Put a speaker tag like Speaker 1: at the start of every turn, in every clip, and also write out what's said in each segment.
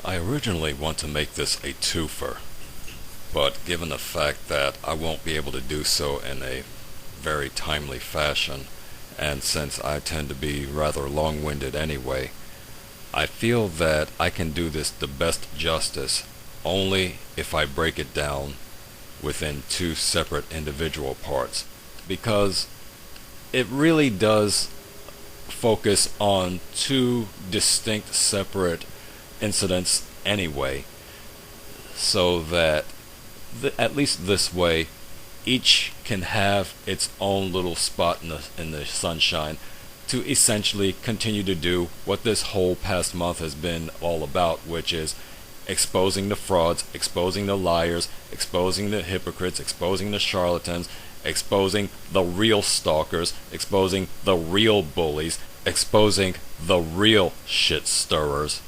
Speaker 1: I originally want to make this a twofer, but given the fact that I won't be able to do so in a very timely fashion, and since I tend to be rather long-winded anyway, I feel that I can do this the best justice only if I break it down within two separate individual parts, because it really does focus on two distinct separate incidents anyway, so that at least this way each can have its own little spot in the sunshine to essentially continue to do what this whole past month has been all about, which is exposing the frauds, exposing the liars, exposing the hypocrites, exposing the charlatans, exposing the real stalkers, exposing the real bullies, exposing the real shit stirrers,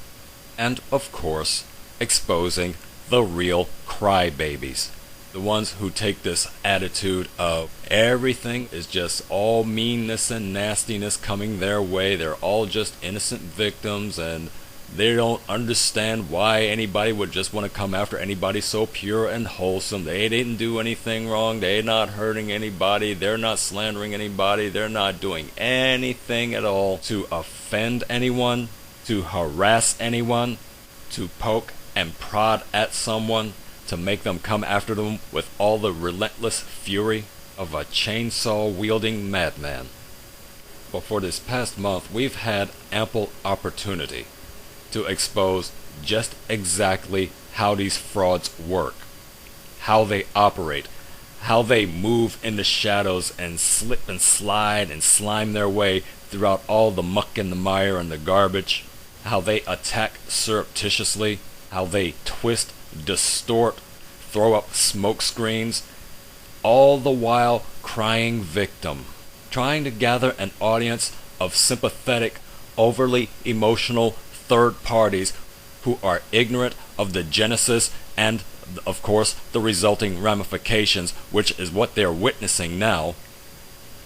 Speaker 1: and of course exposing the real crybabies. The ones who take this attitude of everything is just all meanness and nastiness coming their way, they're all just innocent victims, and they don't understand why anybody would just want to come after anybody so pure and wholesome. They didn't do anything wrong, they're not hurting anybody, they're not slandering anybody, they're not doing anything at all to offend anyone, to harass anyone, to poke and prod at someone, to make them come after them with all the relentless fury of a chainsaw-wielding madman. But for this past month, we've had ample opportunity to expose just exactly how these frauds work, how they operate, how they move in the shadows and slip and slide and slime their way throughout all the muck and the mire and the garbage, how they attack surreptitiously, how they twist, distort, throw up smoke screens, all the while crying victim, trying to gather an audience of sympathetic, overly emotional third parties who are ignorant of the genesis and, of course, the resulting ramifications, which is what they're witnessing now.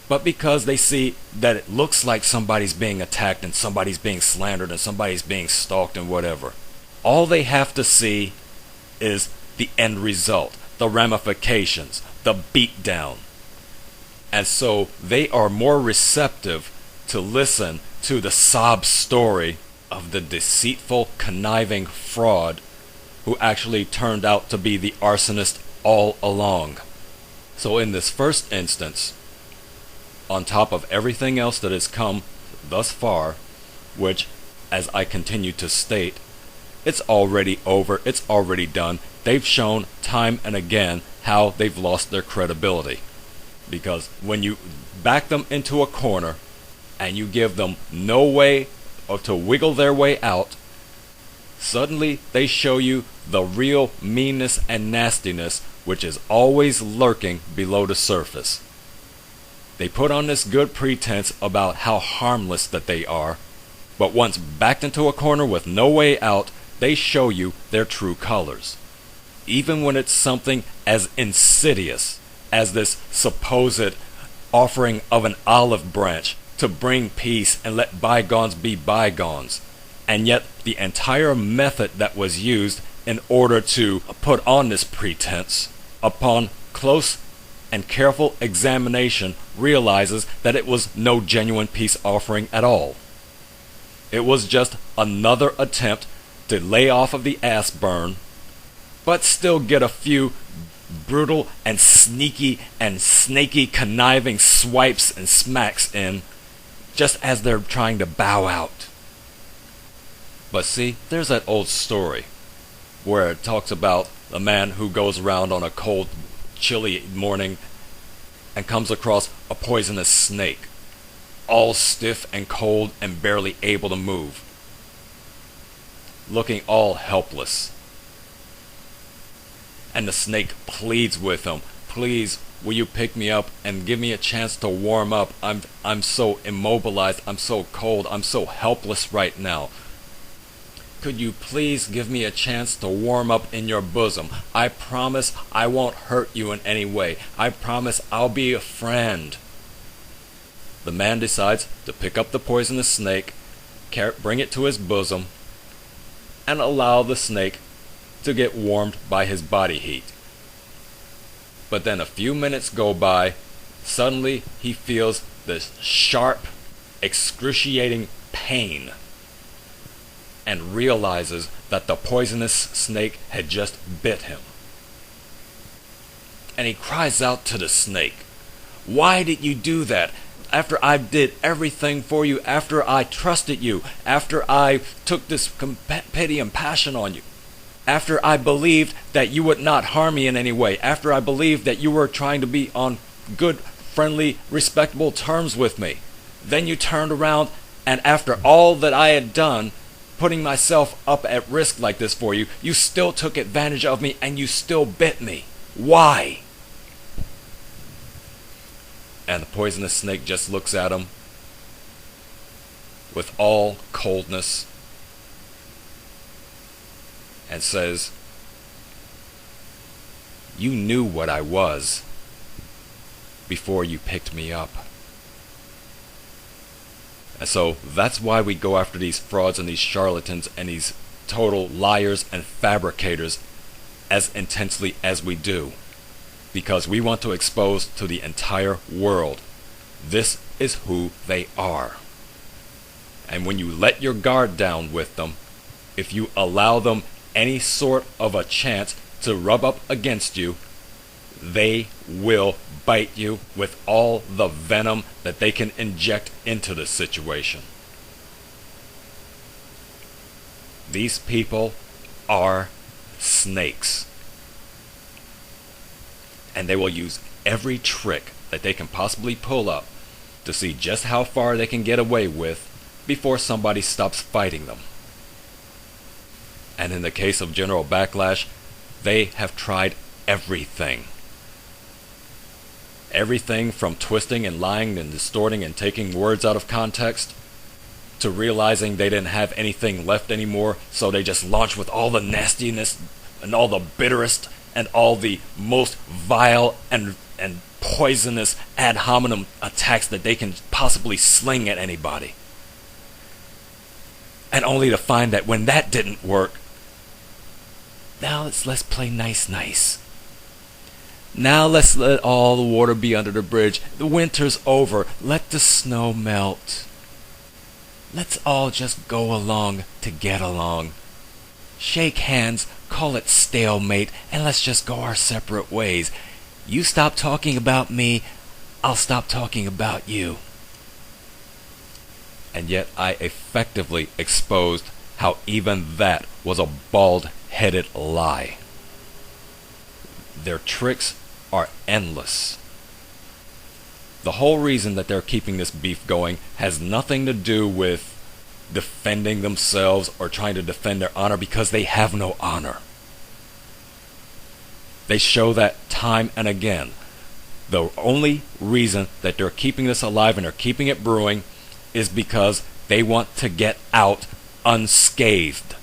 Speaker 1: But because they see that it looks like somebody's being attacked and somebody's being slandered and somebody's being stalked and whatever, all they have to see is the end result, the ramifications, the beatdown. And so they are more receptive to listen to the sob story of the deceitful, conniving fraud who actually turned out to be the arsonist all along. So in this first instance, on top of everything else that has come thus far, which, as I continue to state, it's already over, it's already done. They've shown time and again how they've lost their credibility. Because when you back them into a corner and you give them no way or to wiggle their way out, suddenly they show you the real meanness and nastiness which is always lurking below the surface. They put on this good pretense about how harmless that they are, but once backed into a corner with no way out, they show you their true colors. Even when it's something as insidious as this supposed offering of an olive branch to bring peace and let bygones be bygones, and yet the entire method that was used in order to put on this pretense, upon close and careful examination, realizes that it was no genuine peace offering at all. It was just another attempt to lay off of the ass burn, but still get a few brutal and sneaky and snaky conniving swipes and smacks in, just as they're trying to bow out. But see, there's that old story where it talks about a man who goes around on a cold, chilly morning and comes across a poisonous snake, all stiff and cold and barely able to move, looking all helpless. And the snake pleads with him, "Please, will you pick me up and give me a chance to warm up? I'm so immobilized, I'm so cold, I'm so helpless right now. Could you please give me a chance to warm up in your bosom? I promise I won't hurt you in any way. I promise I'll be a friend." The man decides to pick up the poisonous snake, bring it to his bosom, and allow the snake to get warmed by his body heat. But then a few minutes go by, suddenly he feels this sharp, excruciating pain and realizes that the poisonous snake had just bit him. And he cries out to the snake, "Why did you do that? After I did everything for you, after I trusted you, after I took this pity and passion on you, after I believed that you would not harm me in any way, after I believed that you were trying to be on good, friendly, respectable terms with me. Then you turned around, and after all that I had done, putting myself up at risk like this for you, you still took advantage of me and you still bit me. Why?" And the poisonous snake just looks at him with all coldness and says, "You knew what I was before you picked me up." And so that's why we go after these frauds and these charlatans and these total liars and fabricators as intensely as we do. Because we want to expose to the entire world, this is who they are. And when you let your guard down with them, if you allow them any sort of a chance to rub up against you, they will bite you with all the venom that they can inject into the situation. These people are snakes. And they will use every trick that they can possibly pull up to see just how far they can get away with before somebody stops fighting them. And in the case of GeneralBacklash, they have tried everything. Everything from twisting and lying and distorting and taking words out of context, to realizing they didn't have anything left anymore, so they just launch with all the nastiness and all the bitterest and all the most vile and poisonous ad hominem attacks that they can possibly sling at anybody. And only to find that when that didn't work, now let's play nice. Now let's let all the water be under the bridge. The winter's over. Let the snow melt. Let's all just go along to get along. Shake hands, call it stalemate, and let's just go our separate ways. You stop talking about me, I'll stop talking about you. And yet I effectively exposed how even that was a bald-headed lie. Their tricks are endless. The whole reason that they're keeping this beef going has nothing to do with defending themselves or trying to defend their honor, because they have no honor. They show that time and again. The only reason that they're keeping this alive and they're keeping it brewing is because they want to get out unscathed.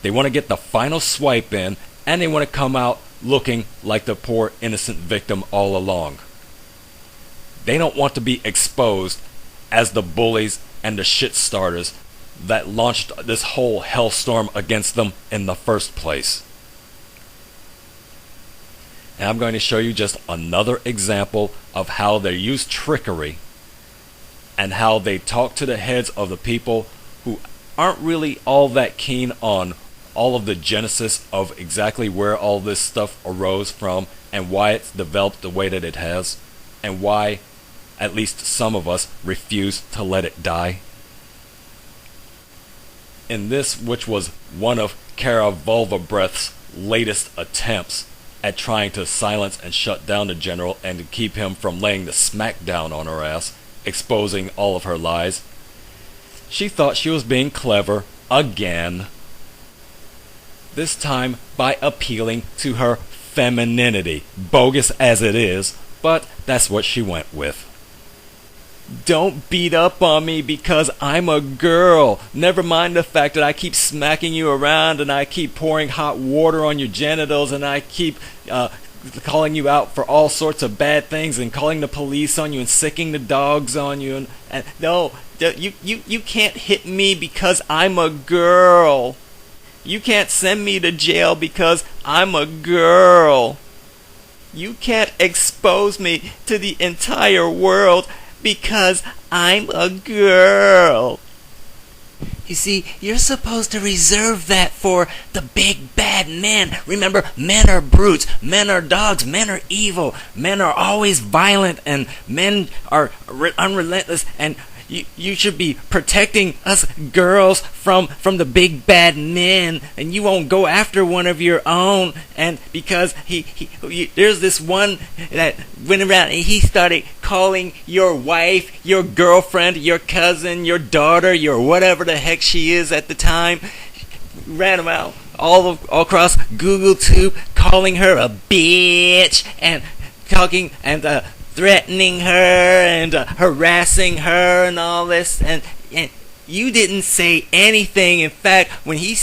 Speaker 1: They want to get the final swipe in, and they want to come out looking like the poor innocent victim all along. They don't want to be exposed as the bullies and the shit starters that launched this whole hellstorm against them in the first place. And I'm going to show you just another example of how they use trickery and how they talk to the heads of the people who aren't really all that keen on all of the genesis of exactly where all this stuff arose from and why it's developed the way that it has, and why at least some of us refuse to let it die. In this, which was one of KaraHungryHungryHippo's latest attempts at trying to silence and shut down the general and to keep him from laying the smack down on her ass, exposing all of her lies, she thought she was being clever again. This time by appealing to her femininity, bogus as it is, but that's what she went with. Don't beat up on me because I'm a girl. Never mind the fact that I keep smacking you around and I keep pouring hot water on your genitals and I keep calling you out for all sorts of bad things and calling the police on you and sicking the dogs on you. And no, you can't hit me because I'm a girl.
Speaker 2: You can't send me to jail because I'm a girl. You can't expose me to the entire world because I'm a girl. You see, you're supposed to reserve that for the big bad men. Remember, men are brutes, men are dogs, men are evil, men are always violent, and men are unrelentless, and you should be protecting us girls from the big bad men, and you won't go after one of your own. And because there's this one that went around and he started calling your wife, your girlfriend, your cousin, your daughter, your whatever the heck she is at the time, ran around all across Google Tube calling her a bitch and talking and threatening her and harassing her and all this, and you didn't say anything. In fact, when he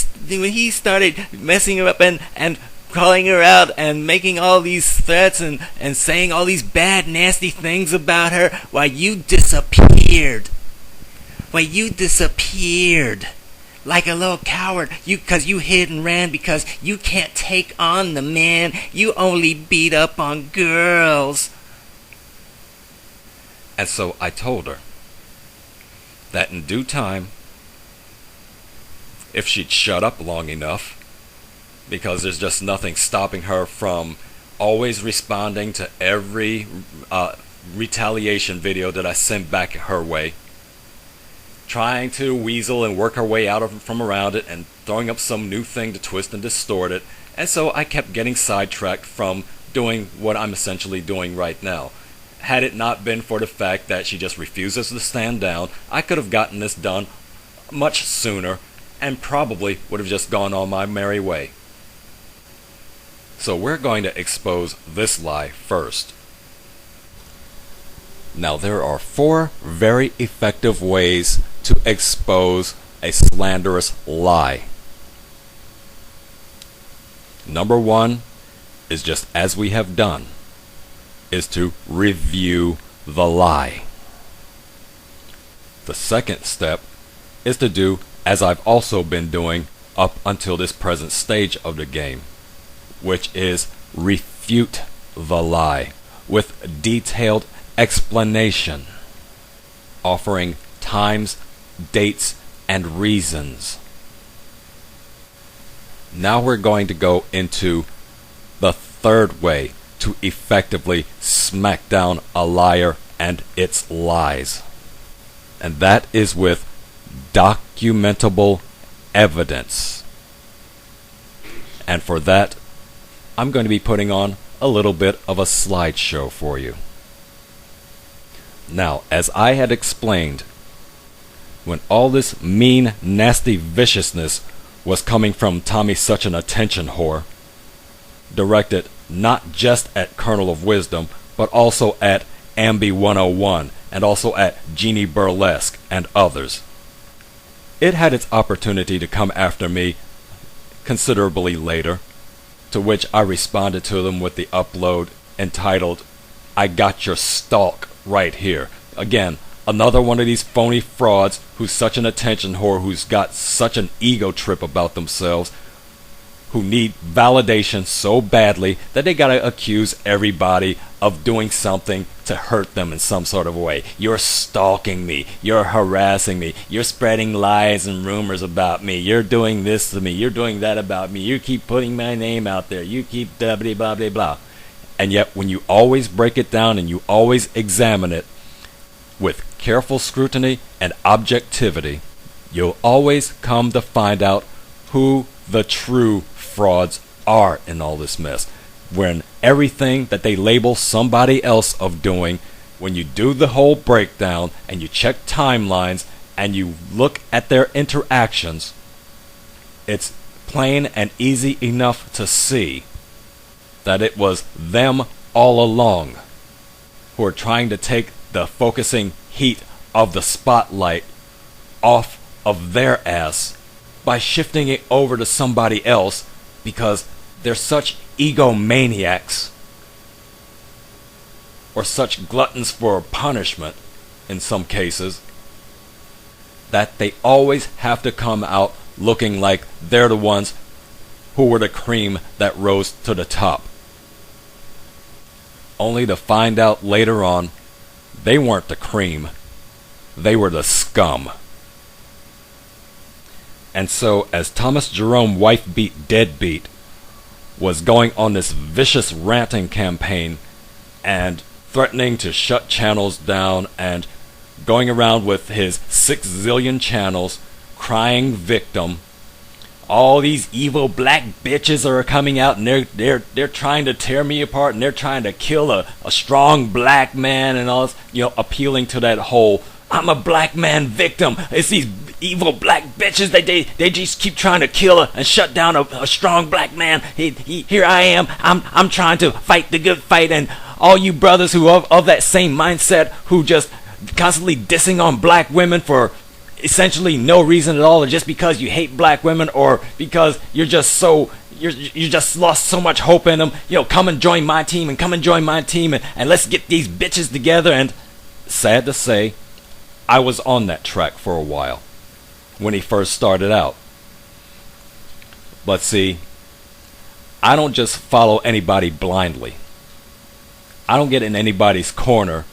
Speaker 2: started messing her up and calling her out and making all these threats and saying all these bad nasty things about her, why, you disappeared. Like a little coward, because you hid and ran because you can't take on the man. You only beat up on girls.
Speaker 1: And so I told her that in due time, if she'd shut up long enough, because there's just nothing stopping her from always responding to every retaliation video that I send back her way, trying to weasel and work her way out from around it and throwing up some new thing to twist and distort it. And so I kept getting sidetracked from doing what I'm essentially doing right now. Had it not been for the fact that she just refuses to stand down, I could have gotten this done much sooner and probably would have just gone on my merry way. So we're going to expose this lie first. Now, there are 4 very effective ways to expose a slanderous lie. Number 1 is just as we have done, is to review the lie. The second step is to do as I've also been doing up until this present stage of the game, which is refute the lie with detailed explanation, offering times, dates, and reasons. Now we're going to go into the third way to effectively smack down a liar and its lies. And that is with documentable evidence. And for that, I'm going to be putting on a little bit of a slideshow for you. Now, as I had explained, when all this mean, nasty viciousness was coming from Tommy Such an Attention Whore, directed not just at Kernel of Wisdom, but also at Ambi 101, and also at Jeannie Burlesque and others, it had its opportunity to come after me considerably later, to which I responded to them with the upload entitled, "I got your stalk right here." Again, another one of these phony frauds who's such an attention whore, who's got such an ego trip about themselves, who need validation so badly that they gotta accuse everybody of doing something to hurt them in some sort of way. You're stalking me, you're harassing me, you're spreading lies and rumors about me, you're doing this to me, you're doing that about me, you keep putting my name out there, you keep blah blah blah blah blah. And yet when you always break it down and you always examine it with careful scrutiny and objectivity, you'll always come to find out who the true frauds are in all this mess. When everything that they label somebody else of doing, when you do the whole breakdown and you check timelines and you look at their interactions, it's plain and easy enough to see that it was them all along who are trying to take the focusing heat of the spotlight off of their ass by shifting it over to somebody else, because they're such egomaniacs or such gluttons for punishment in some cases that they always have to come out looking like they're the ones who were the cream that rose to the top. Only to find out later on, they weren't the cream, they were the scum. And so, as Thomas Jerome Wife Beat Deadbeat was going on this vicious ranting campaign and threatening to shut channels down and going around with his 6 zillion channels crying victim, all these evil black bitches are coming out and they're trying to tear me apart and they're trying to kill a strong black man and all this, appealing to that whole I'm a black man victim. It's these evil black bitches that they just keep trying to kill and shut down a strong black man. Here I am. I'm trying to fight the good fight, and all you brothers who of that same mindset who just constantly dissing on black women for essentially no reason at all, or just because you hate black women, or because you just lost so much hope in them. Come and join my team, and let's get these bitches together. And sad to say, I was on that track for a while when he first started out. But see, I don't just follow anybody blindly. I don't get in anybody's corner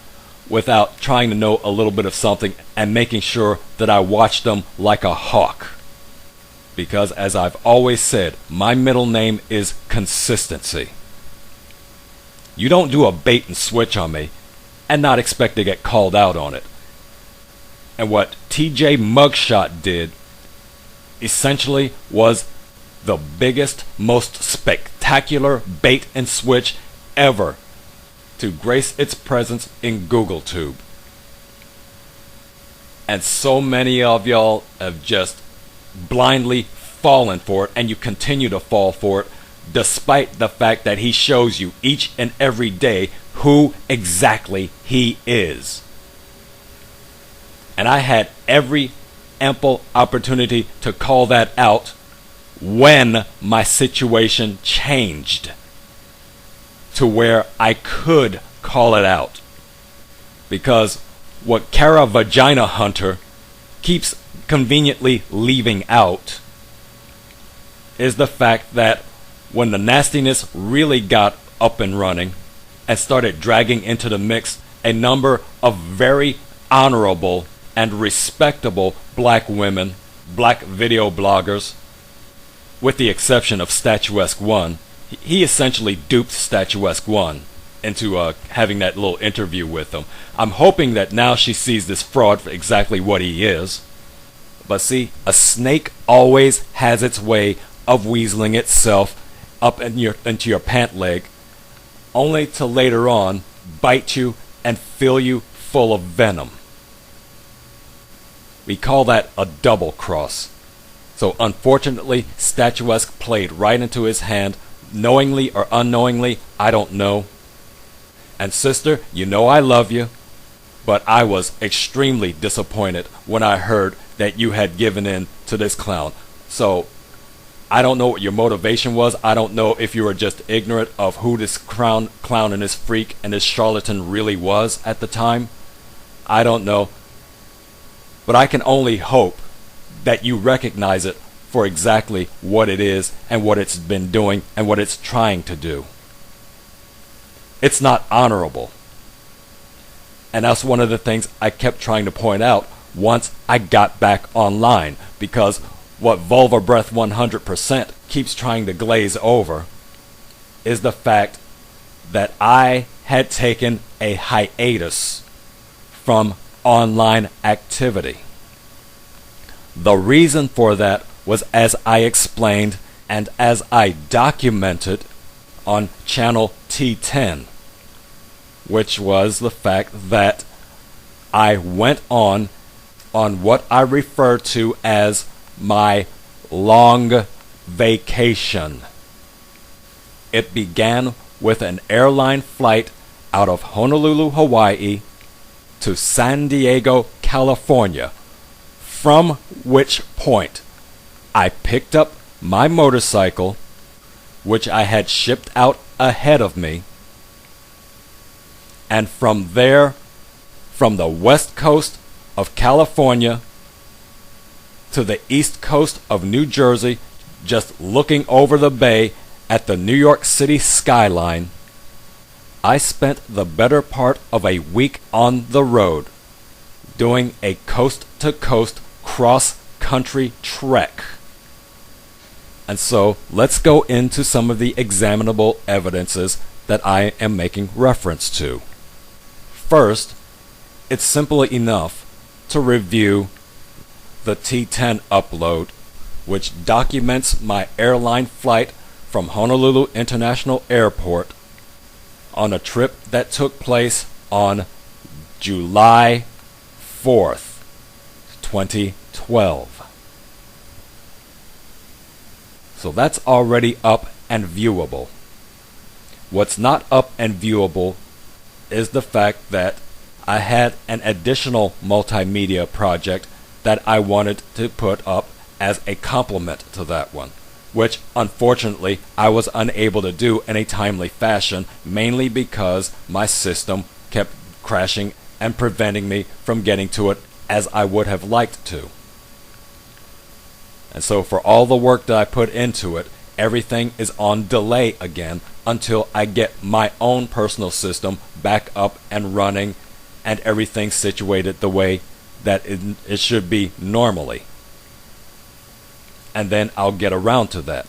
Speaker 1: without trying to know a little bit of something and making sure that I watch them like a hawk. Because as I've always said, my middle name is consistency. You don't do a bait and switch on me and not expect to get called out on it. And what TJ Mugshot did essentially was the biggest, most spectacular bait and switch ever to grace its presence in GoogleTube. And so many of y'all have just blindly fallen for it, and you continue to fall for it, despite the fact that he shows you each and every day who exactly he is. And I had every ample opportunity to call that out when my situation changed to where I could call it out. Because what KaraVaginaHunter keeps conveniently leaving out is the fact that when the nastiness really got up and running and started dragging into the mix a number of very honorable and respectable black women, black video bloggers, with the exception of Statuesque One. He essentially duped Statuesque One into having that little interview with him. I'm hoping that now she sees this fraud for exactly what he is. But see, a snake always has its way of weaseling itself up into your pant leg, only to later on bite you and fill you full of venom. We call that a double cross. So unfortunately, Statuesque played right into his hand, knowingly or unknowingly, I don't know. And sister, you know I love you, but I was extremely disappointed when I heard that you had given in to this clown. So I don't know what your motivation was. I don't know if you were just ignorant of who this clown and this freak and this charlatan really was at the time. I don't know. But I can only hope that you recognize it for exactly what it is and what it's been doing and what it's trying to do. It's not honorable. And that's one of the things I kept trying to point out once I got back online, because what Vulva Breath 100% keeps trying to glaze over is the fact that I had taken a hiatus from online activity. The reason for that was, as I explained and as I documented on channel T10, which was the fact that I went on what I refer to as my long vacation. It began with an airline flight out of Honolulu, Hawaii to San Diego, California, from which point I picked up my motorcycle, which I had shipped out ahead of me, and from there, from the west coast of California to the east coast of New Jersey, just looking over the bay at the New York City skyline. I spent the better part of a week on the road, doing a coast-to-coast cross-country trek. And so, let's go into some of the examinable evidences that I am making reference to. First, it's simple enough to review the T10 upload, which documents my airline flight from Honolulu International Airport on a trip that took place on July 4th, 2012. So that's already up and viewable. What's not up and viewable is the fact that I had an additional multimedia project that I wanted to put up as a complement to that one, which unfortunately I was unable to do in a timely fashion, mainly because my system kept crashing and preventing me from getting to it as I would have liked to. And so for all the work that I put into it, everything is on delay again until I get my own personal system back up and running and everything situated the way that it should be normally. And then I'll get around to that.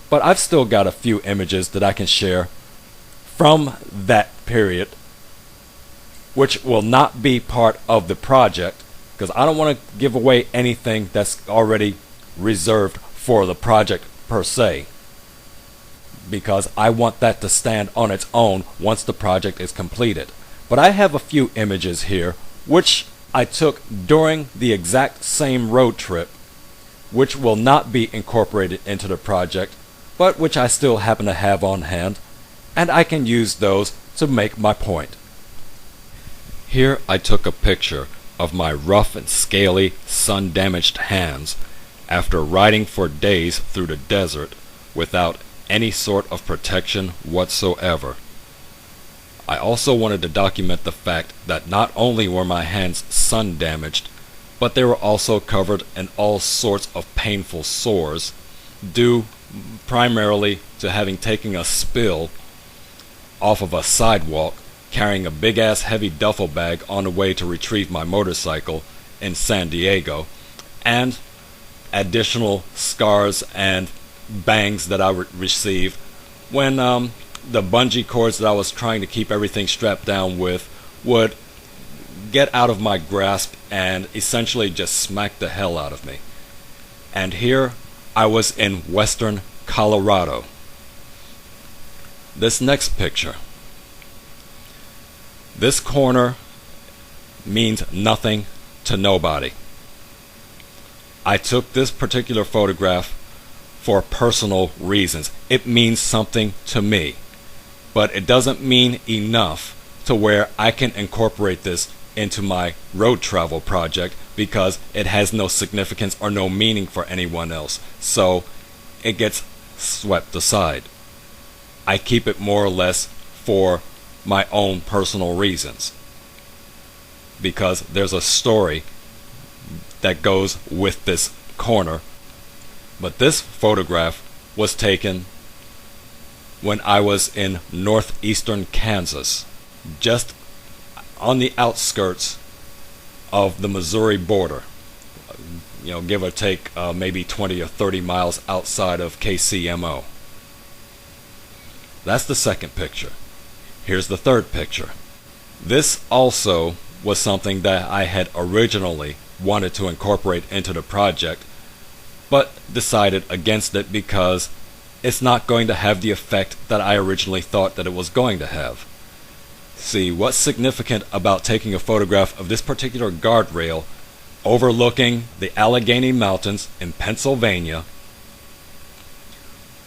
Speaker 1: But I've still got a few images that I can share from that period, which will not be part of the project, because I don't want to give away anything that's already reserved for the project per se, because I want that to stand on its own once the project is completed. But I have a few images here which I took during the exact same road trip, which will not be incorporated into the project, but which I still happen to have on hand, and I can use those to make my point. Here I took a picture of my rough and scaly, sun-damaged hands after riding for days through the desert without any sort of protection whatsoever. I also wanted to document the fact that not only were my hands sun-damaged, but they were also covered in all sorts of painful sores, due primarily to having taken a spill off of a sidewalk carrying a big-ass heavy duffel bag on the way to retrieve my motorcycle in San Diego, and additional scars and bangs that I received when the bungee cords that I was trying to keep everything strapped down with would get out of my grasp and essentially just smack the hell out of me. And here I was in western Colorado. This next picture. This corner means nothing to nobody. I took this particular photograph for personal reasons. It means something to me, but it doesn't mean enough to where I can incorporate this into my road travel project, because it has no significance or no meaning for anyone else, so it gets swept aside. I keep it more or less for my own personal reasons, because there's a story that goes with this corner. But this photograph was taken when I was in northeastern Kansas, just on the outskirts of the Missouri border, give or take maybe 20 or 30 miles outside of KCMO. That's the second picture. Here's the third picture. This also was something that I had originally wanted to incorporate into the project, but decided against it because it's not going to have the effect that I originally thought that it was going to have. See, what's significant about taking a photograph of this particular guardrail overlooking the Allegheny Mountains in Pennsylvania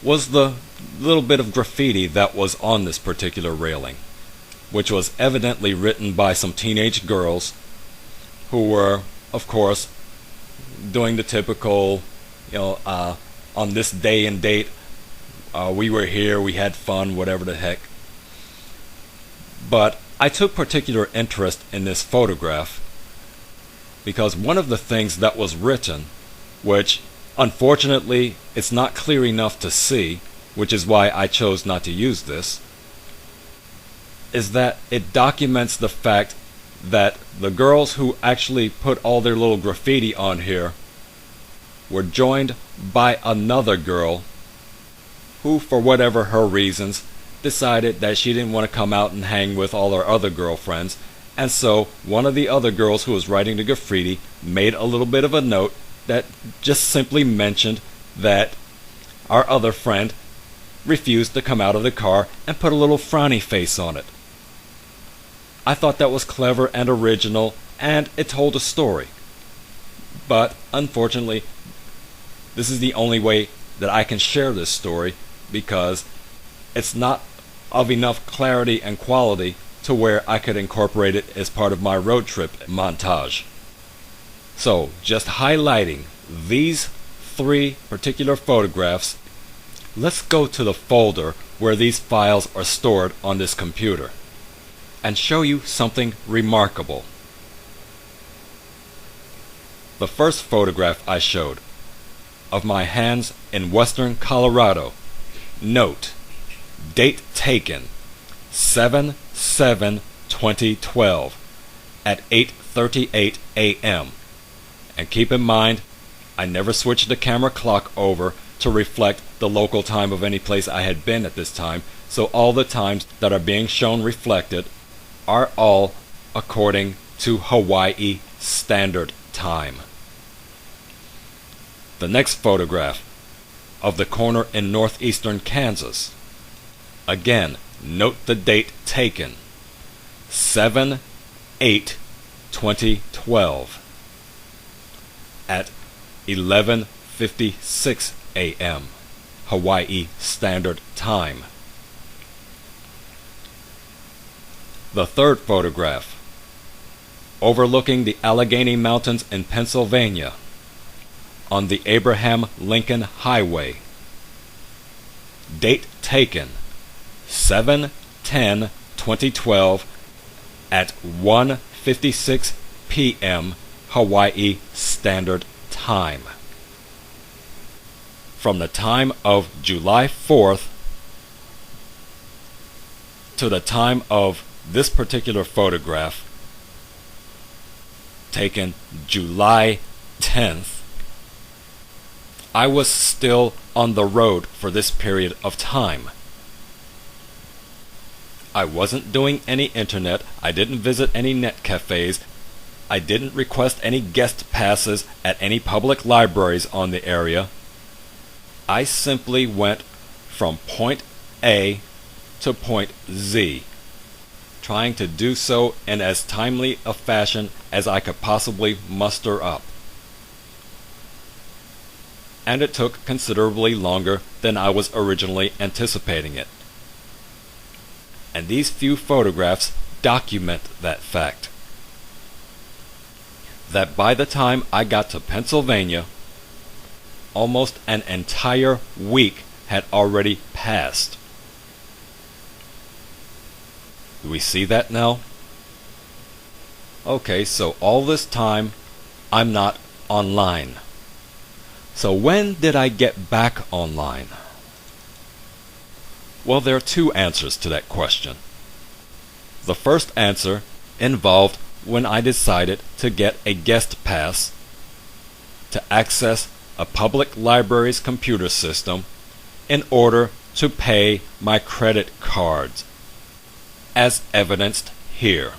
Speaker 1: was the little bit of graffiti that was on this particular railing, which was evidently written by some teenage girls who were, of course, doing the typical, on this day and date, we were here, we had fun, whatever the heck. But I took particular interest in this photograph because one of the things that was written, which unfortunately it's not clear enough to see, which is why I chose not to use this, is that it documents the fact that the girls who actually put all their little graffiti on here were joined by another girl who, for whatever her reasons, decided that she didn't want to come out and hang with all her other girlfriends, and so one of the other girls who was writing the graffiti made a little bit of a note that just simply mentioned that our other friend refused to come out of the car and put a little frowny face on it. I thought that was clever and original, and it told a story. But unfortunately, this is the only way that I can share this story, because it's not of enough clarity and quality to where I could incorporate it as part of my road trip montage. So, just highlighting these 3 particular photographs, let's go to the folder where these files are stored on this computer and show you something remarkable. The first photograph I showed of my hands in western Colorado. Note, date taken 7/7/2012 at 8:38 a.m. And keep in mind, I never switched the camera clock over to reflect the local time of any place I had been at this time, so all the times that are being shown reflected are all according to Hawaii Standard Time. The next photograph of the corner in northeastern Kansas. Again, note the date taken 7/8/2012 at 11:56 a.m. Hawaii Standard Time. The third photograph, overlooking the Allegheny Mountains in Pennsylvania, on the Abraham Lincoln Highway. Date taken 7/10/2012 at 1:56 p.m. Hawaii Standard Time. From the time of July 4th to the time of this particular photograph, taken July 10th, I was still on the road for this period of time. I wasn't doing any internet, I didn't visit any net cafes, I didn't request any guest passes at any public libraries on the area. I simply went from point A to point Z, trying to do so in as timely a fashion as I could possibly muster up. And it took considerably longer than I was originally anticipating it. And these few photographs document that fact. That by the time I got to Pennsylvania, almost an entire week had already passed. Do we see that now? Okay, so all this time I'm not online. So when did I get back online? Well, there are 2 answers to that question. The first answer involved when I decided to get a guest pass to access a public library's computer system in order to pay my credit cards, as evidenced here.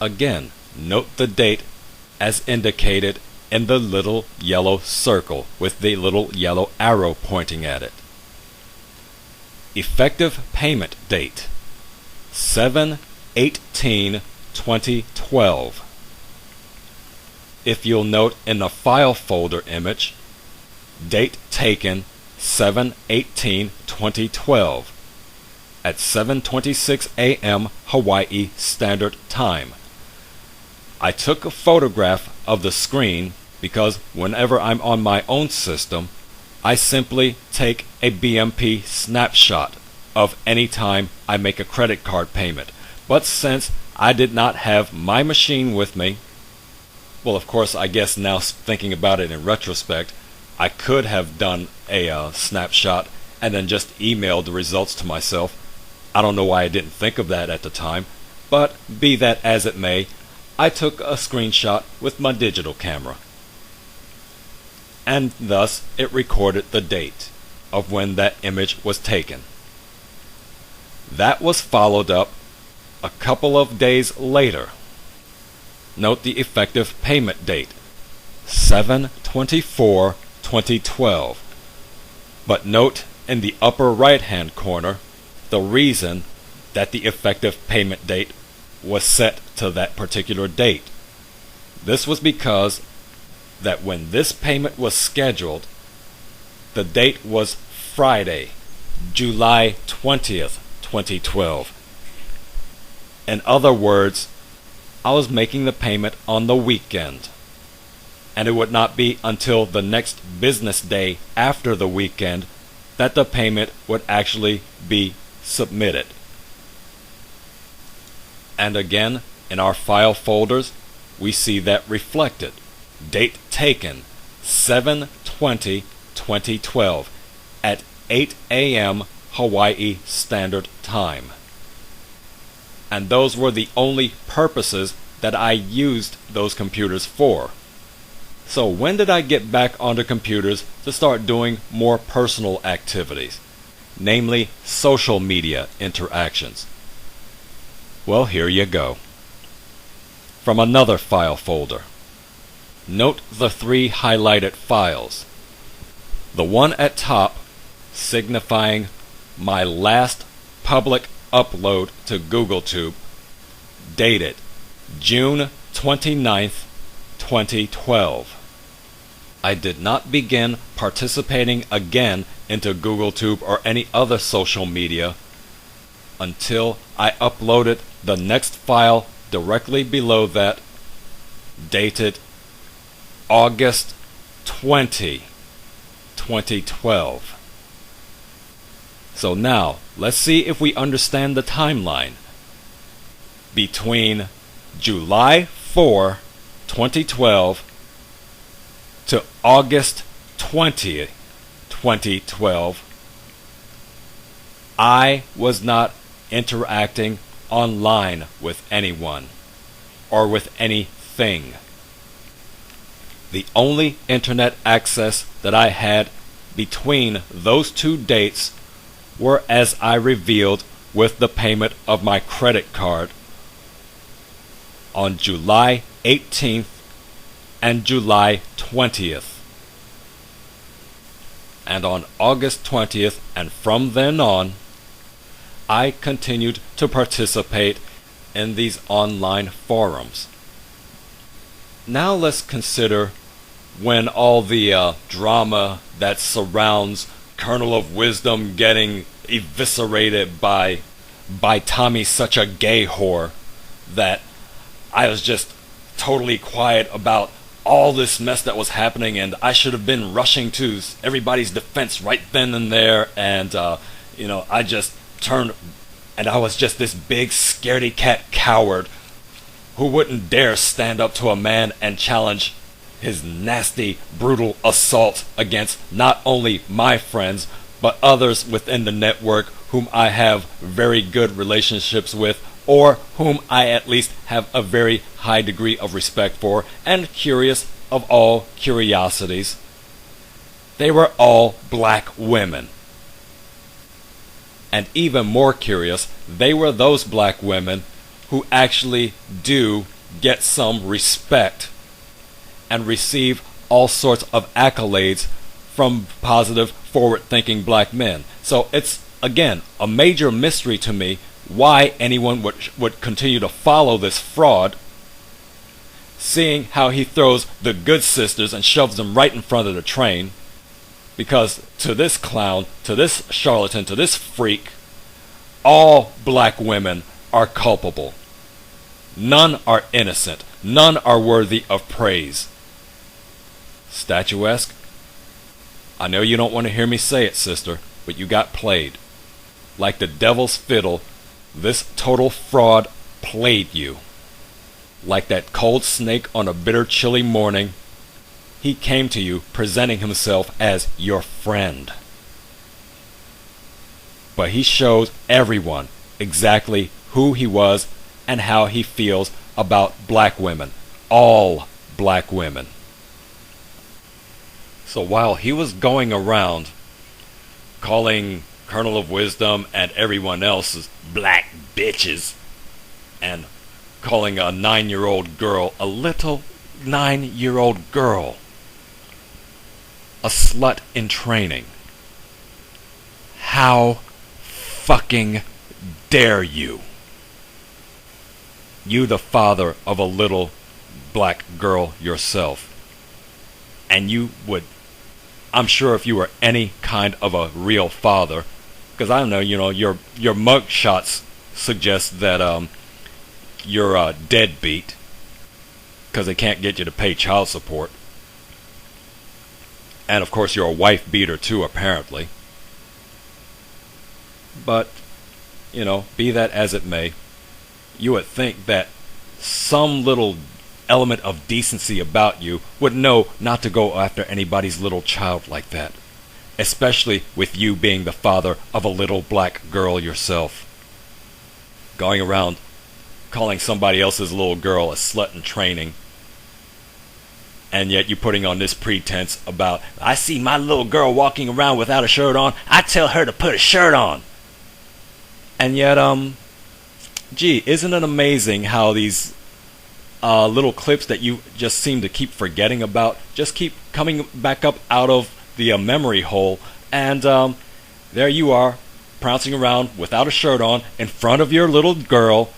Speaker 1: Again, note the date as indicated in the little yellow circle with the little yellow arrow pointing at it. Effective payment date 7/18/2012. If you'll note in the file folder image, date taken 7/18/2012 at 7:26 a.m. Hawaii Standard Time. I took a photograph of the screen because whenever I'm on my own system, I simply take a BMP snapshot of any time I make a credit card payment. But since I did not have my machine with me, Well, of course, I guess now thinking about it in retrospect, I could have done a snapshot and then just emailed the results to myself. I don't know why I didn't think of that at the time, but be that as it may, I took a screenshot with my digital camera. And thus it recorded the date of when that image was taken. That was followed up a couple of days later. Note the effective payment date, 7/24/2012. But note in the upper right hand corner the reason that the effective payment date was set to that particular date. This was because that when this payment was scheduled, the date was Friday, July 20th, 2012. In other words, I was making the payment on the weekend, and it would not be until the next business day after the weekend that the payment would actually be submitted. And again, in our file folders, we see that reflected. Date taken, 7/20/2012 at 8 a.m. Hawaii Standard Time. And those were the only purposes that I used those computers for. So when did I get back onto computers to start doing more personal activities, namely social media interactions? Well, here you go. From another file folder. Note the 3 highlighted files. The one at top signifying my last public upload to GoogleTube, dated June 29th, 2012. I did not begin participating again into GoogleTube or any other social media until I uploaded the next file directly below that, dated August 20, 2012. So now, let's see if we understand the timeline. Between July 4, 2012 to August 20, 2012, I was not interacting online with anyone or with anything. The only internet access that I had between those 2 dates were as I revealed with the payment of my credit card on July 18th and July 20th. And on August 20th and from then on, I continued to participate in these online forums. Now let's consider when all the drama that surrounds Kernel of Wisdom getting eviscerated by Tommy such a gay whore that I was just totally quiet about all this mess that was happening, and I should have been rushing to everybody's defense right then and there, and I just turned, and I was just this big scaredy cat coward who wouldn't dare stand up to a man and challenge his nasty, brutal assault against not only my friends, but others within the network whom I have very good relationships with, or whom I at least have a very high degree of respect for, and curious of all curiosities. They were all black women. And even more curious, they were those black women who actually do get some respect and receive all sorts of accolades from positive, forward-thinking black men. So it's, again, a major mystery to me why anyone would continue to follow this fraud, seeing how he throws the good sisters and shoves them right in front of the train. Because to this clown, to this charlatan, to this freak, all black women are culpable. None are innocent. None are worthy of praise. Statuesque? I know you don't want to hear me say it, sister, but you got played. Like the devil's fiddle, this total fraud played you. like that cold snake on a bitter, chilly morning, he came to you presenting himself as your friend. But he shows everyone exactly who he was and how he feels about black women. All black women. So while he was going around calling Colonel of Wisdom and everyone else black bitches, and calling a 9-year-old girl, a little 9-year-old girl, a slut in training, how fucking dare you? You, the father of a little black girl yourself. And you would, I'm sure if you were any kind of a real father, because I don't know, your mug shots suggest that you're a deadbeat because they can't get you to pay child support. And of course you're a wife beater too, apparently. But, be that as it may, you would think that some little element of decency about you would know not to go after anybody's little child like that. Especially with you being the father of a little black girl yourself. Going around calling somebody else's little girl a slut in training. And yet you're putting on this pretense about, I see my little girl walking around without a shirt on, I tell her to put a shirt on. And yet, gee, isn't it amazing how these little clips that you just seem to keep forgetting about just keep coming back up out of the memory hole, and there you are, prancing around without a shirt on in front of your little girl,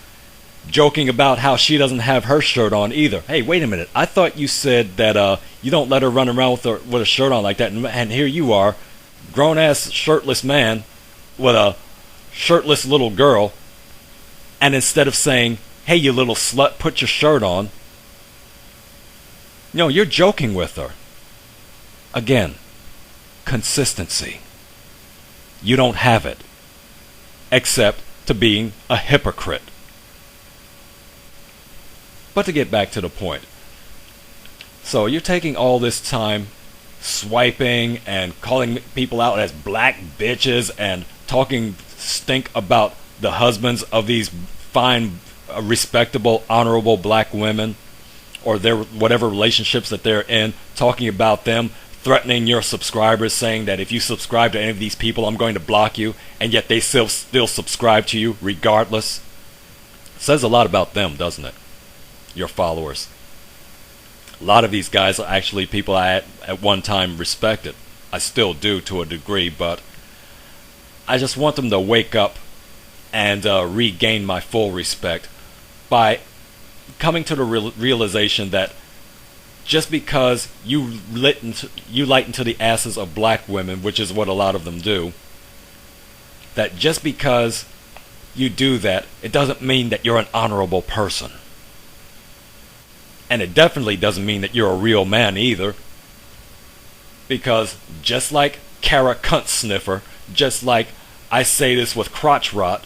Speaker 1: joking about how she doesn't have her shirt on either. Hey, wait a minute, I thought you said that you don't let her run around with a shirt on like that, and here you are, grown-ass shirtless man with a shirtless little girl, and instead of saying, hey, you little slut, put your shirt on, you're joking with her. Again, consistency. You don't have it, except to being a hypocrite. But to get back to the point, so you're taking all this time swiping and calling people out as black bitches and talking stink about the husbands of these fine, respectable, honorable black women, or their whatever relationships that they're in, talking about them, threatening your subscribers, saying that if you subscribe to any of these people, I'm going to block you, and yet they still subscribe to you regardless. Says a lot about them, doesn't it? Your followers. A lot of these guys are actually people I at one time respected. I still do to a degree, but I just want them to wake up and regain my full respect by coming to the realization that just because you light into the asses of black women, which is what a lot of them do, that just because you do that, it doesn't mean that you're an honorable person. And it definitely doesn't mean that you're a real man either. Because just like Kara Cunt Sniffer, just like I say this with crotch rot,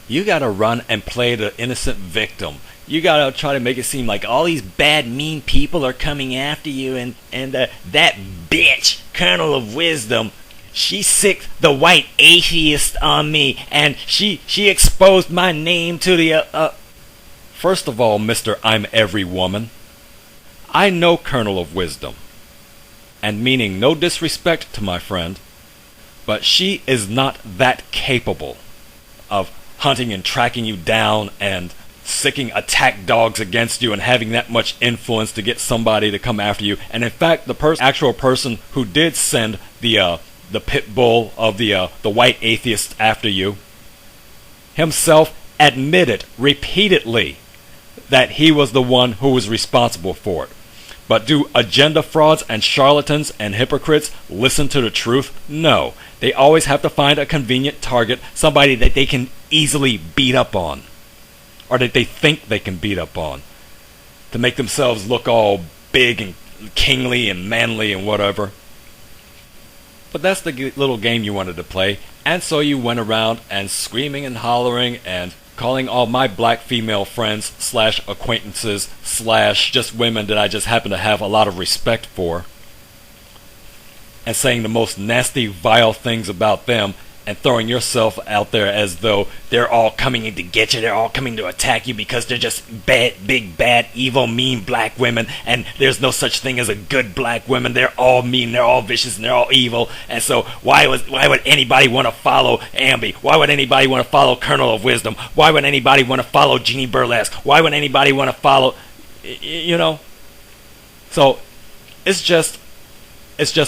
Speaker 1: you gotta run and play the innocent victim. You gotta try to make it seem like all these bad, mean people are coming after you, and that bitch, Colonel of Wisdom, she sicked the white atheist on me, and she exposed my name to the First of all, Mr. I'm Every Woman, I know Colonel of Wisdom, and meaning no disrespect to my friend, but she is not that capable of hunting and tracking you down and sicking attack dogs against you and having that much influence to get somebody to come after you. And in fact, the actual person who did send the pit bull of the white atheist after you himself admitted repeatedly that he was the one who was responsible for it. But do agenda frauds and charlatans and hypocrites listen to the truth? No. They always have to find a convenient target, somebody that they can easily beat up on, or that they think they can beat up on, to make themselves look all big and kingly and manly and whatever. But that's the little game you wanted to play, and so you went around and screaming and hollering and calling all my black female friends / acquaintances / just women that I just happen to have a lot of respect for, and saying the most nasty, vile things about them, and throwing yourself out there as though they're all coming in to get you, they're all coming to attack you because they're just bad, big, bad, evil, mean black women, and there's no such thing as a good black woman. They're all mean, they're all vicious, and they're all evil. And so why would anybody want to follow Ambi? Why would anybody want to follow Colonel of Wisdom? Why would anybody want to follow Jeannie Burlesque? Why would anybody want to follow, you know? So it's just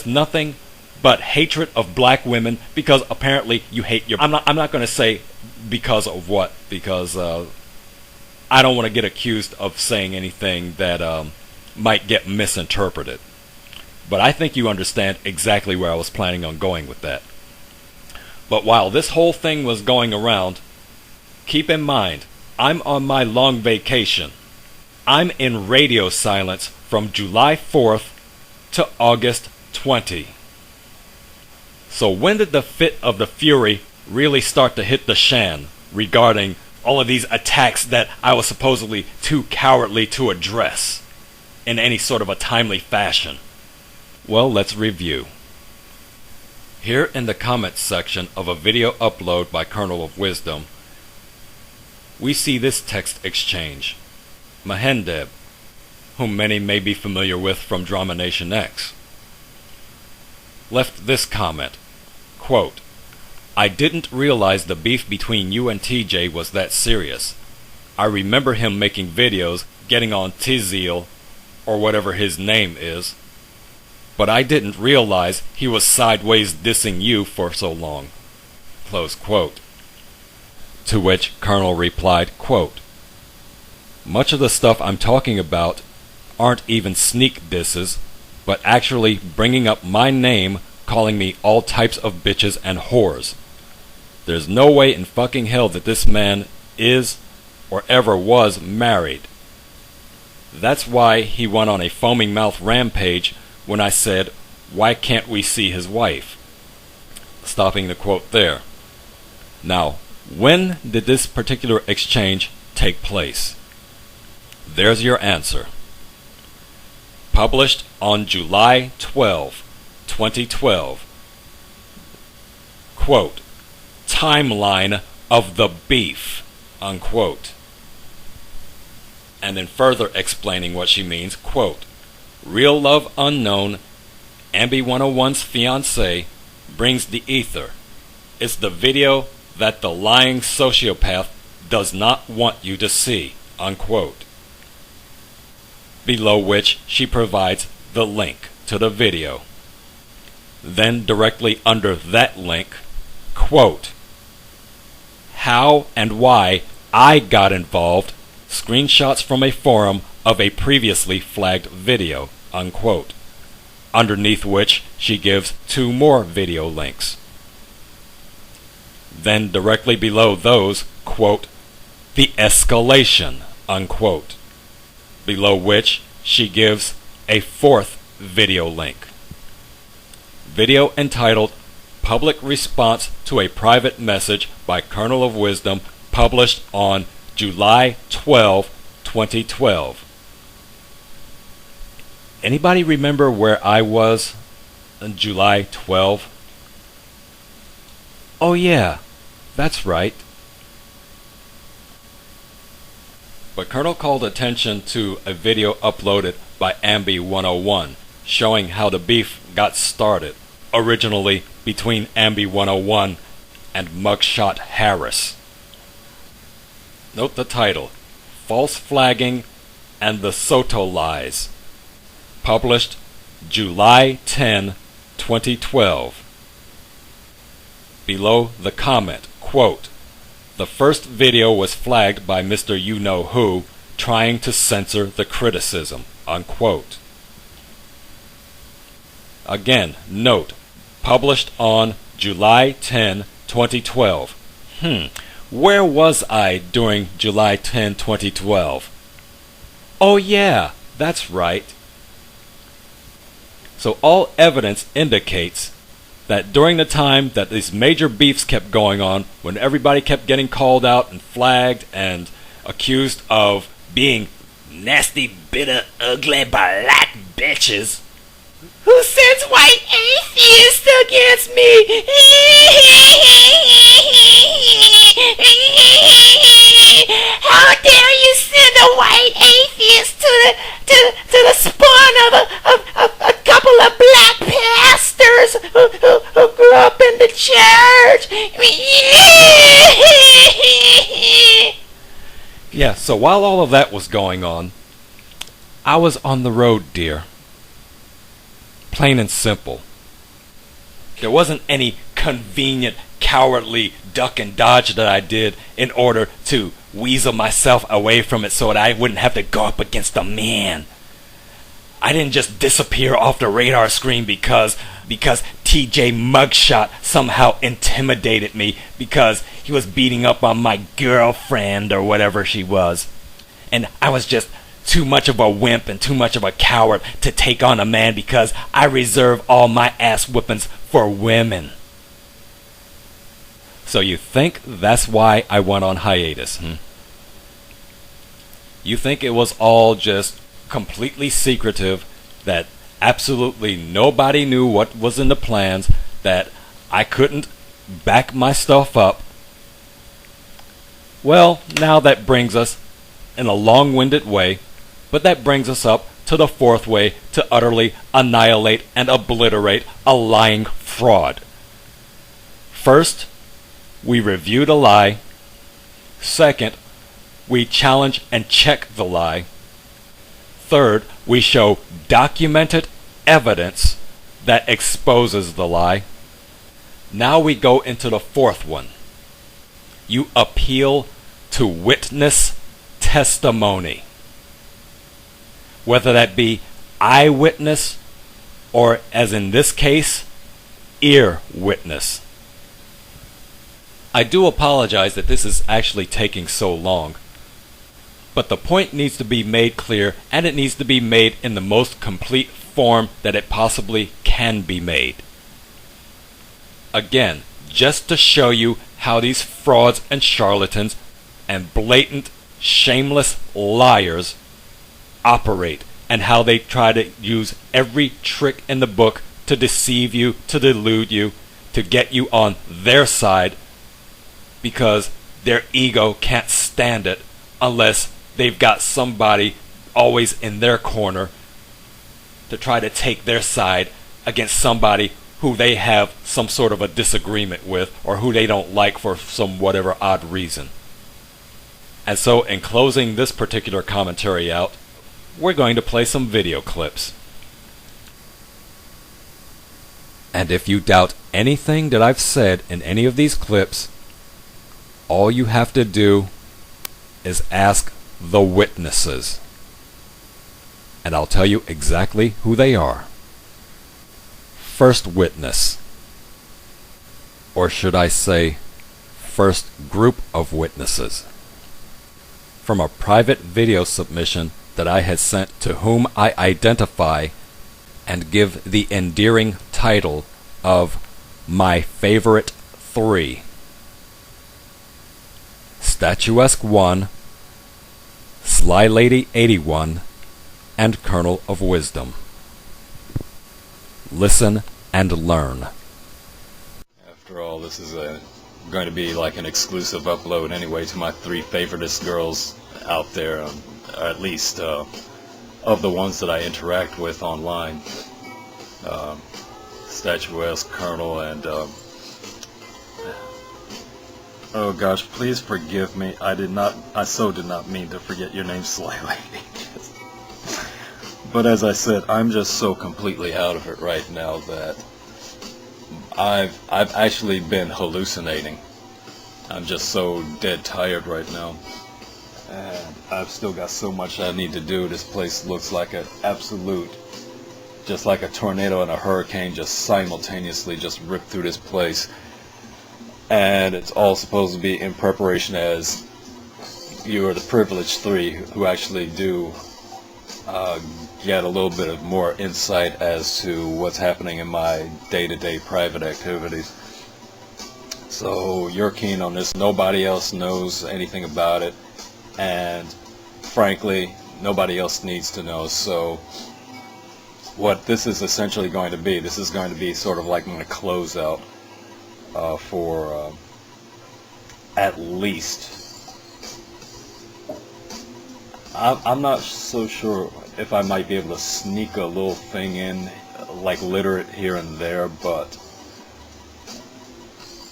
Speaker 1: nothing but hatred of black women, because apparently you hate your... I'm not going to say because of what, because I don't want to get accused of saying anything that might get misinterpreted. But I think you understand exactly where I was planning on going with that. But while this whole thing was going around, keep in mind, I'm on my long vacation. I'm in radio silence from July 4th to August 20. So when did the fit of the fury really start to hit the shan regarding all of these attacks that I was supposedly too cowardly to address in any sort of a timely fashion? Well, let's review. Here in the comments section of a video upload by Colonel of Wisdom, we see this text exchange. Mahendeb, whom many may be familiar with from Drama Nation X, left this comment. Quote, I didn't realize the beef between you and TJ was that serious. I remember him making videos, getting on Tizil, or whatever his name is, but I didn't realize he was sideways dissing you for so long. Close quote. To which Colonel replied, quote, much of the stuff I'm talking about aren't even sneak disses, but actually bringing up my name, calling me all types of bitches and whores. There's no way in fucking hell that this man is or ever was married. That's why he went on a foaming mouth rampage when I said, why can't we see his wife? Stopping the quote there. Now, when did this particular exchange take place? There's your answer. Published on July 12, 2012. Quote, timeline of the beef, unquote. And then further explaining what she means, quote, real love unknown, Ambi 101's fiancé brings the ether. It's the video that the lying sociopath does not want you to see, unquote. Below which she provides the link to the video. Then directly under that link, quote, how and why I got involved, screenshots from a forum of a previously flagged video, unquote. Underneath which she gives 2 more video links. Then directly below those, quote, the escalation, unquote. Below which she gives a 4th video link. Video entitled Public Response to a Private Message by Colonel of Wisdom, published on July 12, 2012. Anybody remember where I was on July 12? Oh yeah, that's right. But Colonel called attention to a video uploaded by Ambi 101 showing how the beef got started, originally between Ambi 101 and Mugshot Harris. Note the title, False Flagging and the Soto Lies, published July 10, 2012. Below the comment, quote, the first video was flagged by Mr. You-Know-Who trying to censor the criticism, unquote. Again, note, published on July 10, 2012. Where was I during July 10, 2012? Oh yeah, that's right. So all evidence indicates that during the time that these major beefs kept going on, when everybody kept getting called out and flagged and accused of being nasty, bitter, ugly, black bitches,
Speaker 2: who sends white atheists against me? How dare you send a white atheist to the spawn of a couple of black pastors who grew up in the church?
Speaker 1: Yeah, so while all of that was going on, I was on the road, dear. Plain and simple. There wasn't any convenient, cowardly duck and dodge that I did in order to weasel myself away from it so that I wouldn't have to go up against a man. I didn't just disappear off the radar screen because TJ Mugshot somehow intimidated me because he was beating up on my girlfriend or whatever she was. And I was just too much of a wimp and too much of a coward to take on a man because I reserve all my ass whippings for women. So you think that's why I went on hiatus, You think it was all just completely secretive, that absolutely nobody knew what was in the plans, that I couldn't back my stuff up? Well, now that brings us, in a long-winded way, but that brings us up to the fourth way to utterly annihilate and obliterate a lying fraud. First, we review the lie. Second, we challenge and check the lie. Third, we show documented evidence that exposes the lie. Now we go into the fourth one. You appeal to witness testimony, whether that be eyewitness or, as in this case, ear witness. I do apologize that this is actually taking so long, but the point needs to be made clear, and it needs to be made in the most complete form that it possibly can be made. Again, just to show you how these frauds and charlatans and blatant, shameless liars operate, and how they try to use every trick in the book to deceive you, to delude you, to get you on their side, because their ego can't stand it unless they've got somebody always in their corner to try to take their side against somebody who they have some sort of a disagreement with, or who they don't like for some whatever odd reason. And so, in closing this particular commentary out, we're going to play some video clips. And if you doubt anything that I've said in any of these clips, all you have to do is ask the witnesses, and I'll tell you exactly who they are. First witness, or should I say first group of witnesses, from a private video submission that I had sent to whom I identify and give the endearing title of My Favorite Three: Statuesque 1, Sly Lady 81, and Kernel of Wisdom. Listen and learn. After all, this is going to be like an exclusive upload anyway to my three favoriteest girls out there, or at least of the ones that I interact with online. Statuesque, Kernel, and oh gosh, please forgive me. I so did not mean to forget your name, Sly Lady. But as I said, I'm just so completely out of it right now that I've actually been hallucinating. I'm just so dead tired right now, and I've still got so much I need to do. This place looks like an absolute, just like a tornado and a hurricane just simultaneously just ripped through this place. And it's all supposed to be in preparation as you are the privileged three who actually do get a little bit of more insight as to what's happening in my day-to-day private activities. So you're keen on this. Nobody else knows anything about it, and frankly, nobody else needs to know. So what this is essentially going to be, this is going to be sort of like my closeout for at least, I'm not so sure if I might be able to sneak a little thing in, like literate here and there, but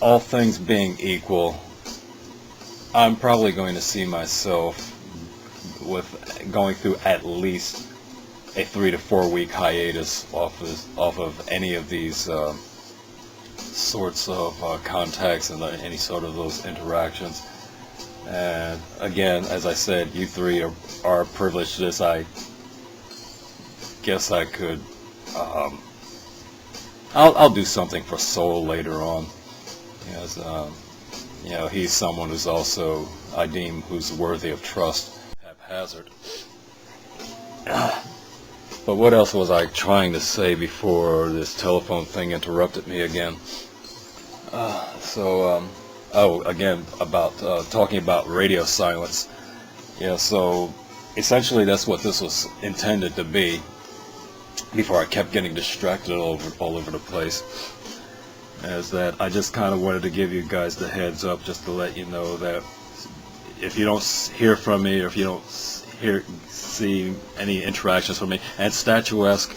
Speaker 1: all things being equal, I'm probably going to see myself with going through at least a 3 to 4 week hiatus off of any of these sorts of contacts and any sort of those interactions. And again, as I said, you three are privileged to this. I guess I could I'll do something for Soul later on, as you know, he's someone who's also, I deem, who's worthy of trust haphazard. But what else was I trying to say before this telephone thing interrupted me again? Oh, again, about talking about radio silence. Yeah, so essentially that's what this was intended to be, before I kept getting distracted all over the place. Is that I just kind of wanted to give you guys the heads up, just to let you know that if you don't hear from me, or if you don't see any interactions from me, and statuesque,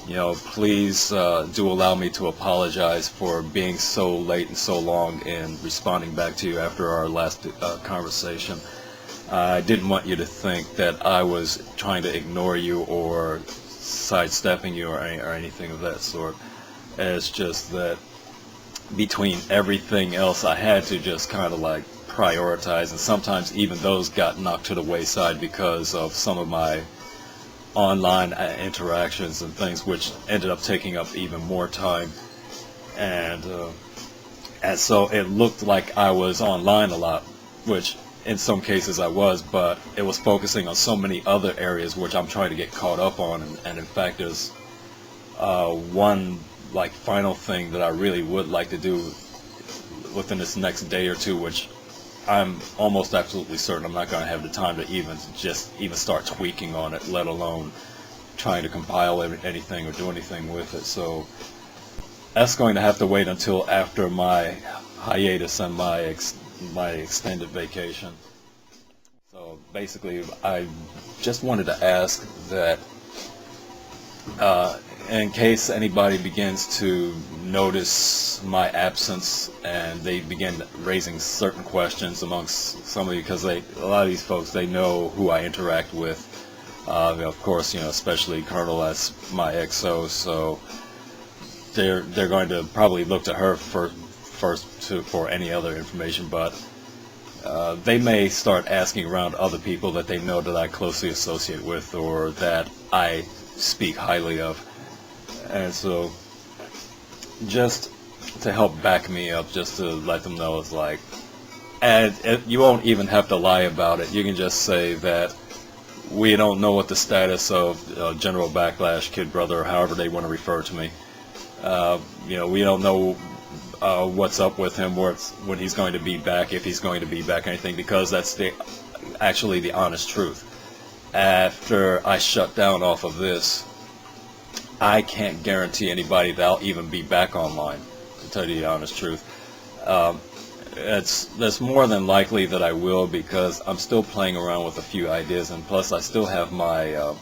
Speaker 1: you know, please do allow me to apologize for being so late and so long in responding back to you after our last conversation. I didn't want you to think that I was trying to ignore you or sidestepping you or anything of that sort. It's just that between everything else, I had to just kind of like prioritize, and sometimes even those got knocked to the wayside because of some of my online interactions and things, which ended up taking up even more time. And so it looked like I was online a lot, which in some cases I was, but it was focusing on so many other areas which I'm trying to get caught up on. And in fact, there's one like final thing that I really would like to do within this next day or two, which I'm almost absolutely certain I'm not going to have the time to even start tweaking on it, let alone trying to compile anything or do anything with it. So that's going to have to wait until after my hiatus and my extended vacation. So basically, I just wanted to ask that in case anybody begins to notice my absence and they begin raising certain questions amongst some of you, because a lot of these folks, they know who I interact with. Of course, you know, especially Colonel, that's my XO, so they're going to probably look to her for any other information, but they may start asking around other people that they know that I closely associate with or that I speak highly of. And so just to help back me up, just to let them know, it's like, and you won't even have to lie about it. You can just say that we don't know what the status of General Backlash, Kid Brother, or however they want to refer to me. You know, we don't know what's up with him, when he's going to be back, if he's going to be back, anything, because that's actually the honest truth. After I shut down off of this, I can't guarantee anybody that I'll even be back online, to tell you the honest truth. That's more than likely that I will, because I'm still playing around with a few ideas, and plus I still have my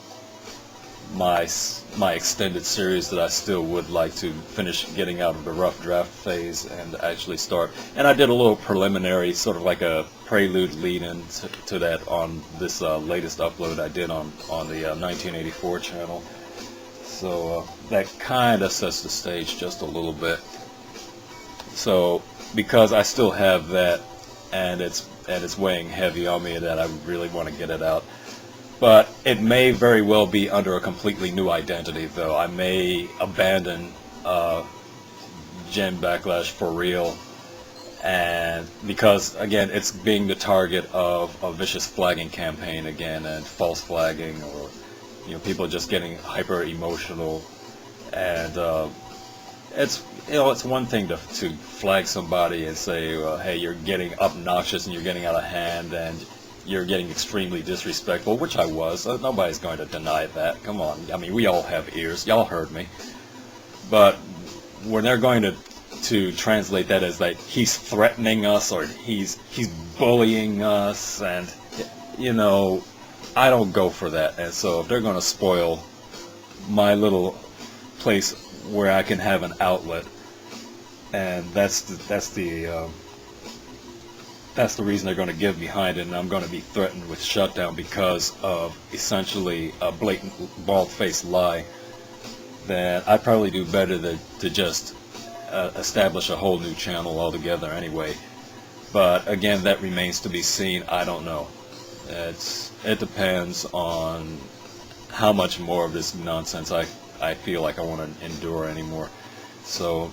Speaker 1: my extended series that I still would like to finish getting out of the rough draft phase and actually start. And I did a little preliminary, sort of like a prelude lead-in to that on this latest upload I did on the 1984 channel. So that kind of sets the stage just a little bit. So because I still have that, and it's weighing heavy on me, that I really want to get it out. But it may very well be under a completely new identity, though. I may abandon Gen Backlash for real, and because again, it's being the target of a vicious flagging campaign again, and false flagging, or
Speaker 3: people just getting hyper emotional, and it's one thing to flag somebody and say, hey, you're getting obnoxious and you're getting out of hand and you're getting extremely disrespectful, which I was. Nobody's going to deny that. Come on, I mean, we all have ears. Y'all heard me. But when they're going to translate that as like he's threatening us or he's bullying us, and I don't go for that. And so if they're going to spoil my little place where I can have an outlet, and that's the reason they're going to give behind it, and I'm going to be threatened with shutdown because of essentially a blatant, bald-faced lie, then I'd probably do better to just establish a whole new channel altogether anyway. But again, that remains to be seen. I don't know. It depends on how much more of this nonsense I feel like I want to endure anymore. So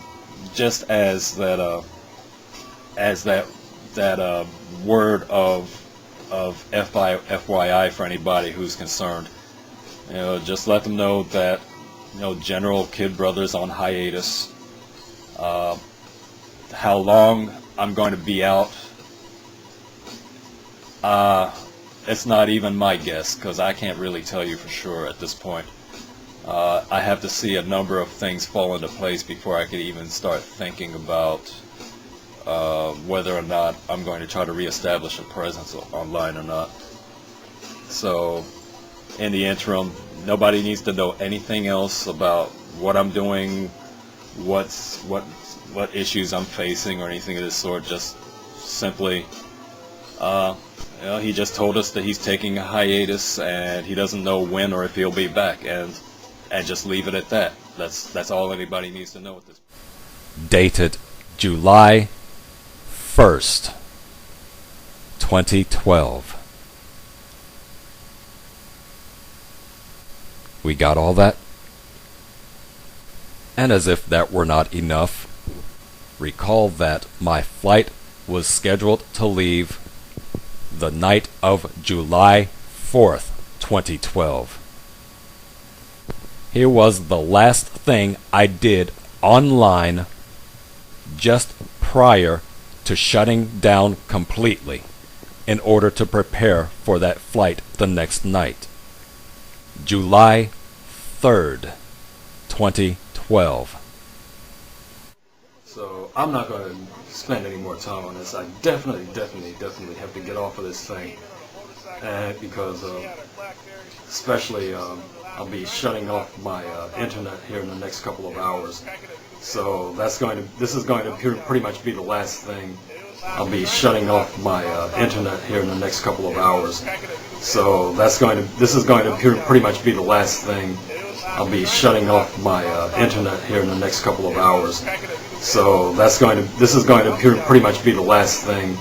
Speaker 3: just as that word of FYI for anybody who's concerned, just let them know that General Kid Brothers on hiatus. How long I'm going to be out, it's not even my guess, because I can't really tell you for sure at this point. I have to see a number of things fall into place before I could even start thinking about whether or not I'm going to try to reestablish a presence online or not. So in the interim, nobody needs to know anything else about what I'm doing, what issues I'm facing, or anything of this sort. Just simply, he just told us that he's taking a hiatus and he doesn't know when or if he'll be back, and just leave it at that. That's all anybody needs to know at this point.
Speaker 1: Dated July 1st, 2012. We got all that? And as if that were not enough, recall that my flight was scheduled to leave the night of July 4th, 2012. Here was the last thing I did online just prior to shutting down completely in order to prepare for that flight the next night. July 3rd, 2012.
Speaker 3: So I'm not going to spend any more time on this. I definitely have to get off of this thing, because especially I'll be shutting off my internet here in the next couple of hours. So this is going to pretty much be the last thing. I'll be shutting off my internet here in the next couple of hours. So this is going to pretty much be the last thing. I'll be shutting off my internet here in the next couple of hours. So this is going to pretty much be the last thing.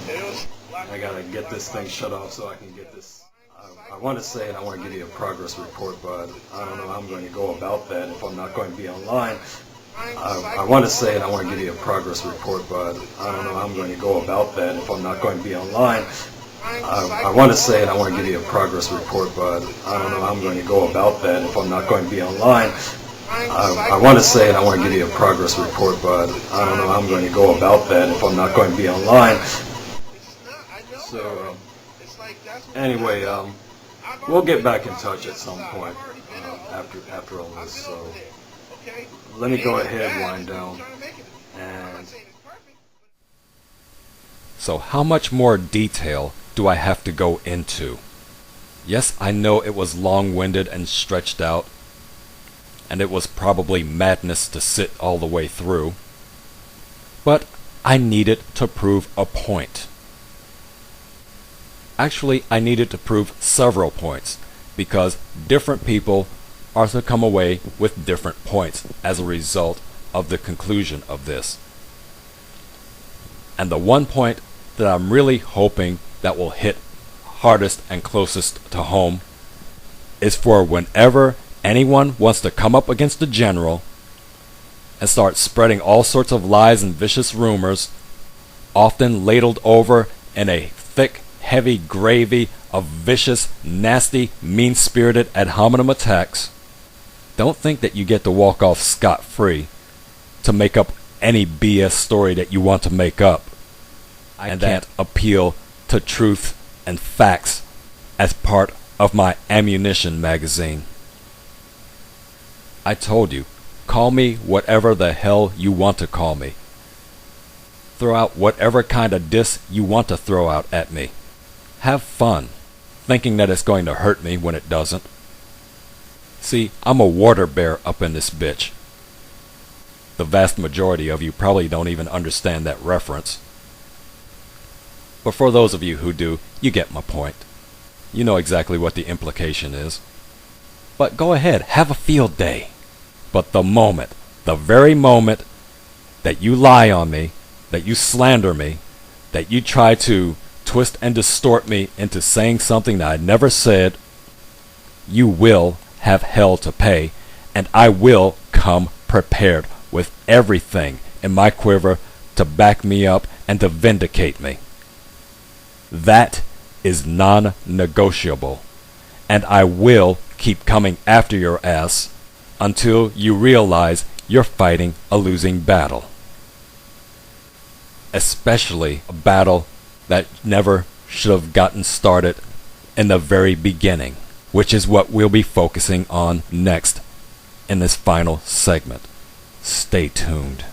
Speaker 3: I gotta get this thing shut off so I can get this. I want to say, and I want to give you a progress report, but I don't know how I'm going to go about that if I'm not going to be online. I want to say, and I want to give you a progress report, but I don't know how I'm going to go about that if I'm not going to be online. I want to say, and I want to give you a progress report, but I don't know how I'm going to go about that if I'm not going to be online. I want to say, and I want to give you a progress report, but I don't know how I'm going to go about that if I'm not going to be online. So anyway, we'll get back in touch at some point after all this. So let me go ahead, wind down, and
Speaker 1: so how much more detail do I have to go into? Yes, I know it was long-winded and stretched out, and it was probably madness to sit all the way through, but I needed to prove a point. Actually, I needed to prove several points, because different people are to come away with different points as a result of the conclusion of this. And the one point that I'm really hoping that will hit hardest and closest to home is for whenever anyone wants to come up against the general and start spreading all sorts of lies and vicious rumors, often ladled over in a thick, heavy gravy of vicious, nasty, mean-spirited ad hominem attacks, don't think that you get to walk off scot-free to make up any BS story that you want to make up. I can't appeal to truth and facts as part of my ammunition magazine. I told you, call me whatever the hell you want to call me. Throw out whatever kind of diss you want to throw out at me. Have fun, thinking that it's going to hurt me when it doesn't. See, I'm a water bear up in this bitch. The vast majority of you probably don't even understand that reference. But for those of you who do, you get my point. You know exactly what the implication is. But go ahead, have a field day. But the very moment that you lie on me, that you slander me, that you try to twist and distort me into saying something that I never said, you will have hell to pay, and I will come prepared with everything in my quiver to back me up and to vindicate me. That is non-negotiable, and I will keep coming after your ass until you realize you're fighting a losing battle. Especially a battle that never should have gotten started in the very beginning, which is what we'll be focusing on next in this final segment. Stay tuned.